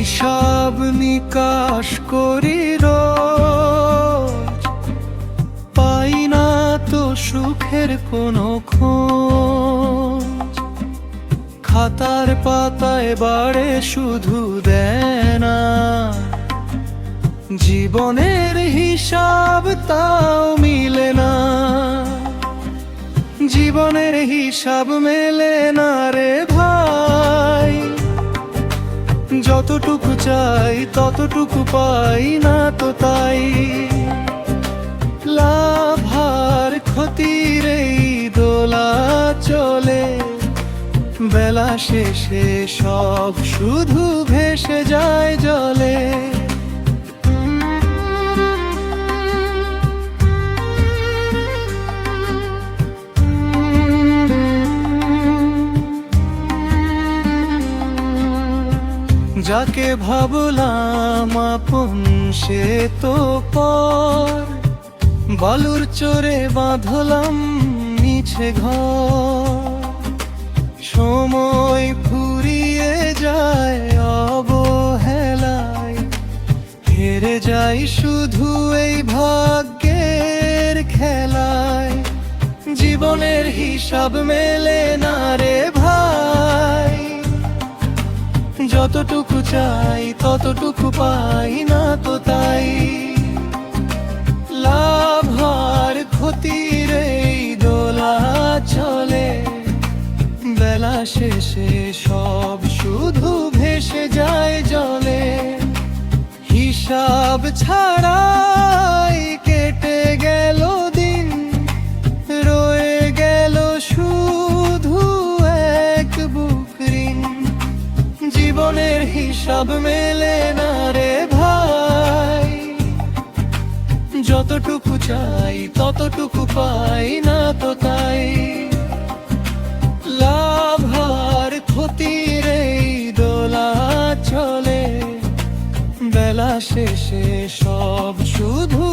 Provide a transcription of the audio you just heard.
হিসাব নিকাশ করি রোজ, পাই না তো সুখের কোনো খোঁজ। খাতার পাতায় বাড়ে শুধু দেনা, জীবনের হিসাব তাও মিলে না। জীবনের হিসাব মেলে না রে ভাই, যতটুকু চাই ততটুকু পাই না তো তাই। লাভ আর ক্ষতির এই দোলা চলে, বেলা শেষে সব শুধু ভেসে যায় জলে। যাকে ভাবলাম আপন সে তো পর, বালুর চরে বাঁধলাম মিছে ঘর। সময় ফুরিয়ে যায় অবহেলায়, হেরে যাই শুধু এই ভাগ্যের খেলায়। জীবনের হিসাব মেলে না রে ভাই, যতটুকু চাই ততটুকু পাই না তো তাই। লাভ আর ক্ষতির এই দোলা চলে, বেলা শেষে সব শুধু ভেসে যায় জলে। হিসাব ছাড়াই কেটে গেল দিন, রয়ে গেল শুধু এক বুক ঋণ। জীবনের হিসাব মেলে না রে ভাই, যতটুকু চাই ততটুকু পাই না তো তাই। লাভ আর ক্ষতির এই দোলা চলে, বেলা শেষে সব শুধু